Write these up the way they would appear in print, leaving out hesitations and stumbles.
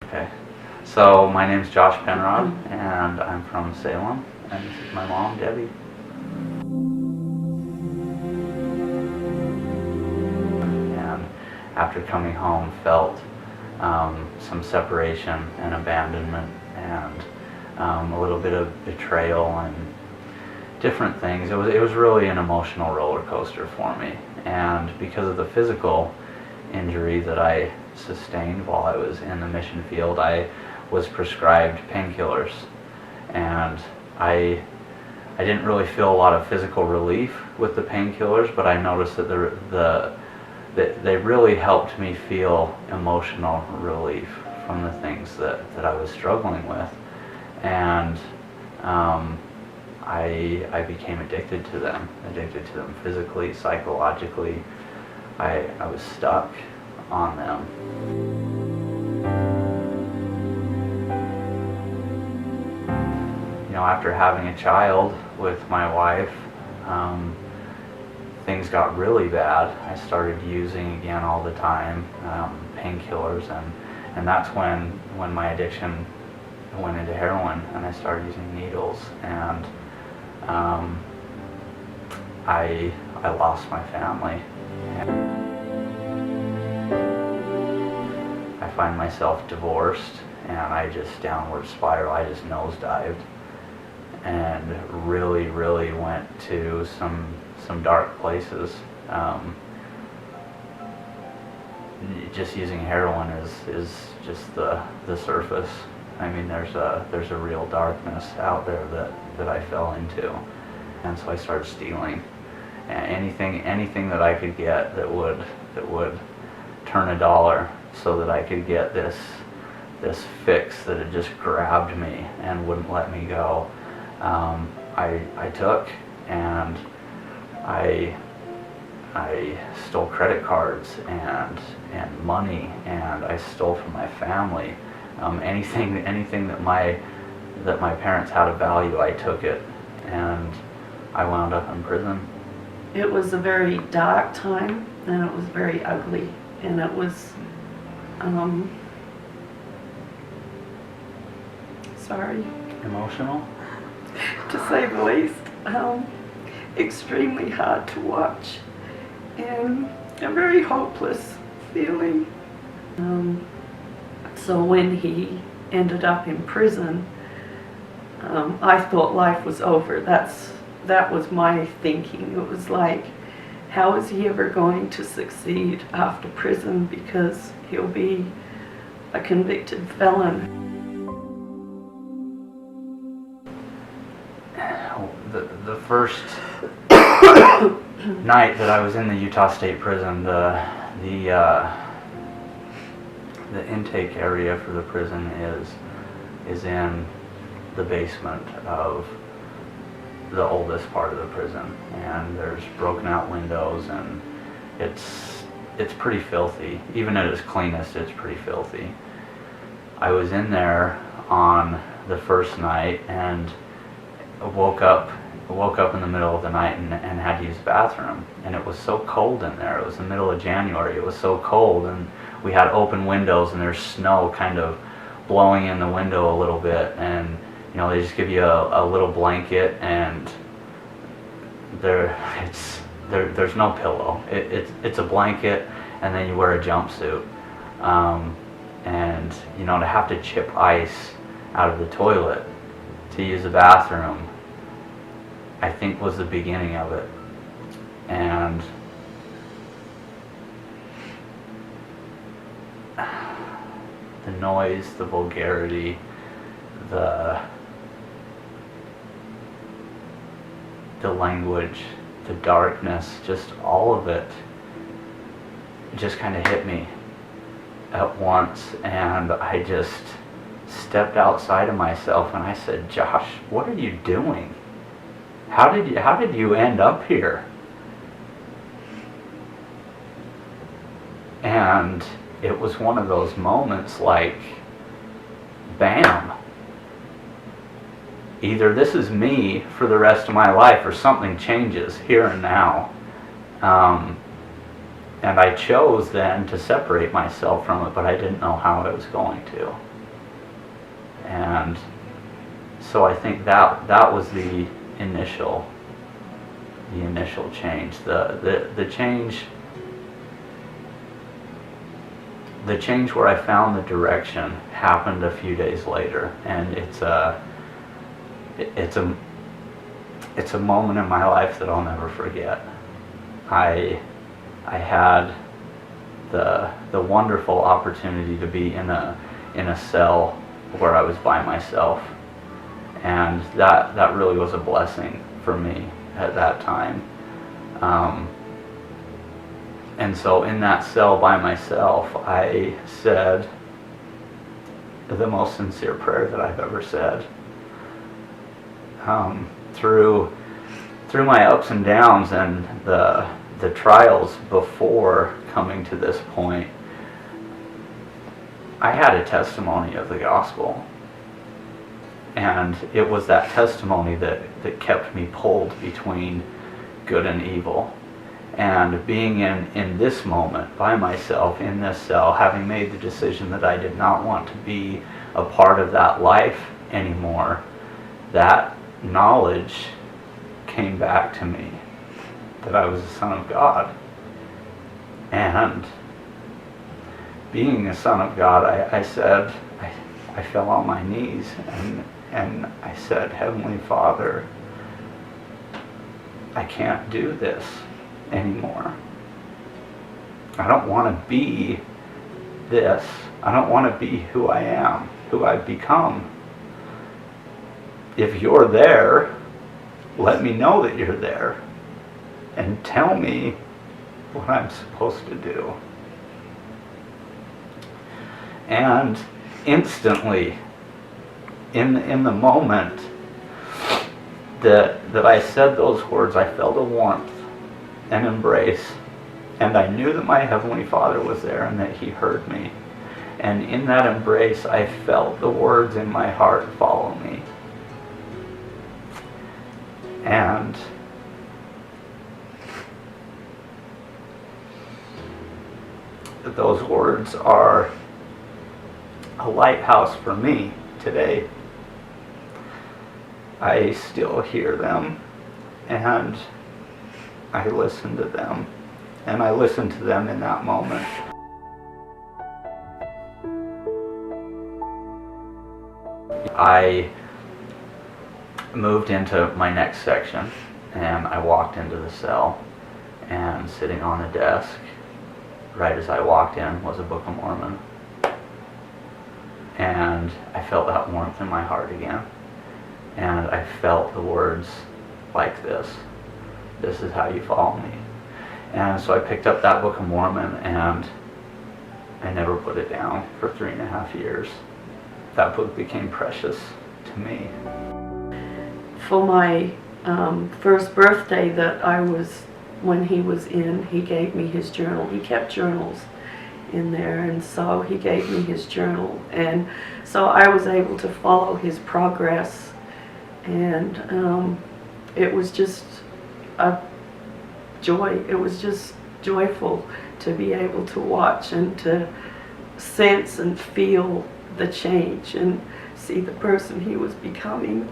Okay, so my name's Josh Penrod, and I'm from Salem, and this is my mom, Debbie. And after coming home, felt some separation and abandonment, and a little bit of betrayal and different things. It was really an emotional roller coaster for me, and because of the physical injury that I sustained while I was in the mission field, I was prescribed painkillers, and I didn't really feel a lot of physical relief with the painkillers, but I noticed that they really helped me feel emotional relief from the things that I was struggling with, and I became addicted to them physically, psychologically. I was stuck on them. You know, after having a child with my wife, things got really bad. I started using again all the time, painkillers, and that's when my addiction went into heroin, and I started using needles, and I lost my family. I find myself divorced, and I just downward spiral. I just nosedived, and really went to some dark places. Just using heroin is just the surface. I mean, there's a real darkness out there that I fell into, and so I started stealing. And anything that I could get that would turn $1 so that I could get this fix that had just grabbed me and wouldn't let me go. I took, and I stole credit cards and money, and I stole from my family. Anything that my parents had of value, I took it, and I wound up in prison. It was a very dark time, and it was very ugly, and it was, Emotional? to say the least, extremely hard to watch, and a very hopeless feeling. So when he ended up in prison, I thought life was over. That was my thinking. It was like, how is he ever going to succeed after prison, because he'll be a convicted felon. The first night that I was in the Utah State Prison, the intake area for the prison is in the basement of the oldest part of the prison, and there's broken out windows, and it's pretty filthy. Even at its cleanest, it's pretty filthy. I was in there on the first night, and woke up in the middle of the night and had to use the bathroom, and it was so cold in there. It was the middle of January. It was so cold, and we had open windows, and there's snow kind of blowing in the window a little bit, and you know, they just give you a little blanket, and there's no pillow. It's a blanket, and then you wear a jumpsuit, and you know, to have to chip ice out of the toilet to use the bathroom, I think was the beginning of it. And the noise, the vulgarity, the language, the darkness, just all of it just kind of hit me at once, and I just stepped outside of myself, and I said, Josh, what are you doing? How did you end up here? And it was one of those moments like, bam. Either this is me for the rest of my life, or something changes here and now. And I chose then to separate myself from it, but I didn't know how I was going to. And so I think that was the initial change. The change where I found the direction happened a few days later, and it's a moment in my life that I'll never forget. I had the wonderful opportunity to be in a cell where I was by myself, and that really was a blessing for me at that time. And so in that cell by myself, I said the most sincere prayer that I've ever said. Through my ups and downs and the trials before coming to this point, I had a testimony of the gospel. And it was that testimony that kept me pulled between good and evil. And being in this moment by myself in this cell, having made the decision that I did not want to be a part of that life anymore, that knowledge came back to me that I was a son of God. And being a son of God, I said, I fell on my knees and I said, Heavenly Father, I can't do this anymore. I don't want to be this. I don't want to be who I am, who I've become. If you're there, let me know that you're there and tell me what I'm supposed to do. And instantly, in the moment that I said those words, I felt a warmth, an embrace, and I knew that my Heavenly Father was there and that He heard me. And in that embrace, I felt the words in my heart follow me. And those words are a lighthouse for me today. I still hear them, and I listen to them, and I listen to them in that moment. I moved into my next section, and I walked into the cell, and sitting on a desk, right as I walked in, was a Book of Mormon. And I felt that warmth in my heart again. And I felt the words like this. This is how you follow me. And so I picked up that Book of Mormon, and I never put it down for 3.5 years. That book became precious to me. For my first birthday when he was in, he gave me his journal. He kept journals in there, and so he gave me his journal. And so I was able to follow his progress, and it was just a joy. It was just joyful to be able to watch and to sense and feel the change and see the person he was becoming.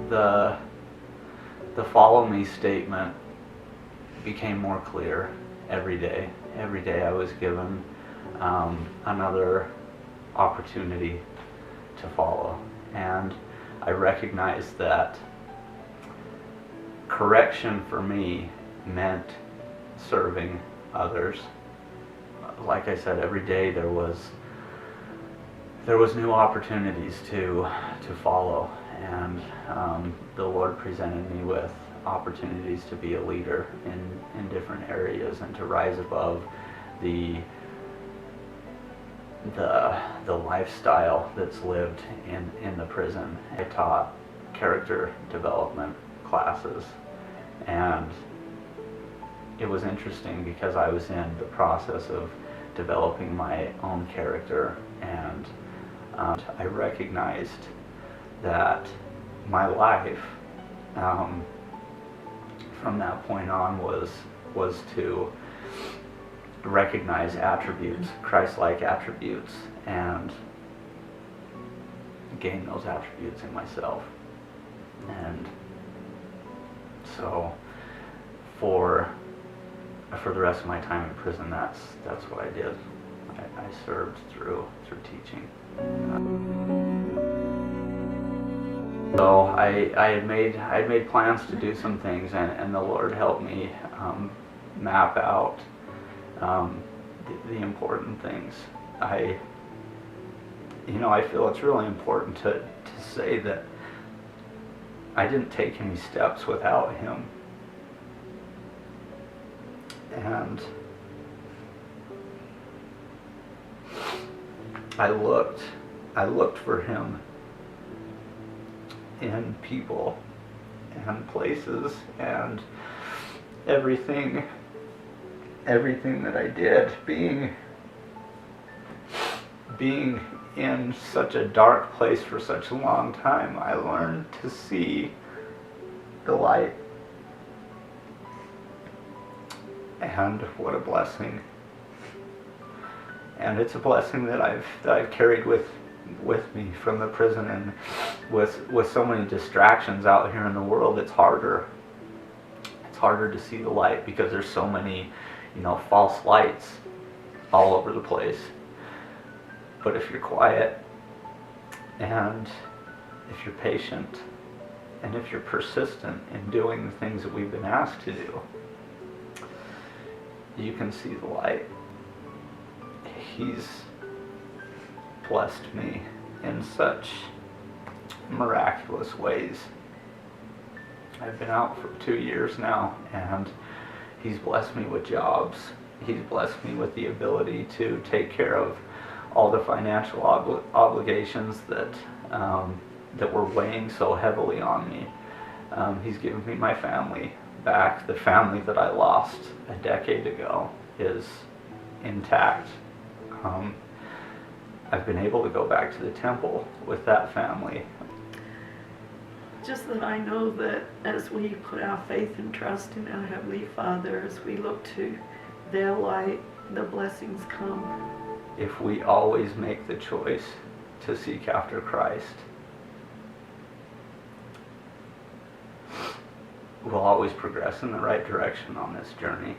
The follow me statement became more clear every day. Every day I was given another opportunity to follow. And I recognized that correction for me meant serving others. Like I said, every day there was new opportunities to follow, and the Lord presented me with opportunities to be a leader in different areas and to rise above the lifestyle that's lived in the prison. I taught character development classes, and it was interesting because I was in the process of developing my own character, and I recognized that my life from that point on was to recognize attributes, Christ-like attributes, and gain those attributes in myself. And so for the rest of my time in prison, that's what I did. I served through teaching. So I had made plans to do some things, and the Lord helped me map out the important things. I feel it's really important to say that I didn't take any steps without Him. And I looked for Him in people and places and everything that I did. Being in such a dark place for such a long time, I learned to see the light. And what a blessing. And it's a blessing that I've carried with me from the prison, and with so many distractions out here in the world, it's harder to see the light because there's so many, false lights all over the place. But if you're quiet, and if you're patient, and if you're persistent in doing the things that we've been asked to do, you can see the light. He's blessed me in such miraculous ways. I've been out for 2 years now, and He's blessed me with jobs. He's blessed me with the ability to take care of all the financial obligations that were weighing so heavily on me. He's given me my family back. The family that I lost a decade ago is intact. I've been able to go back to the temple with that family. Just that I know that as we put our faith and trust in our Heavenly Father, as we look to their light, the blessings come. If we always make the choice to seek after Christ, we'll always progress in the right direction on this journey.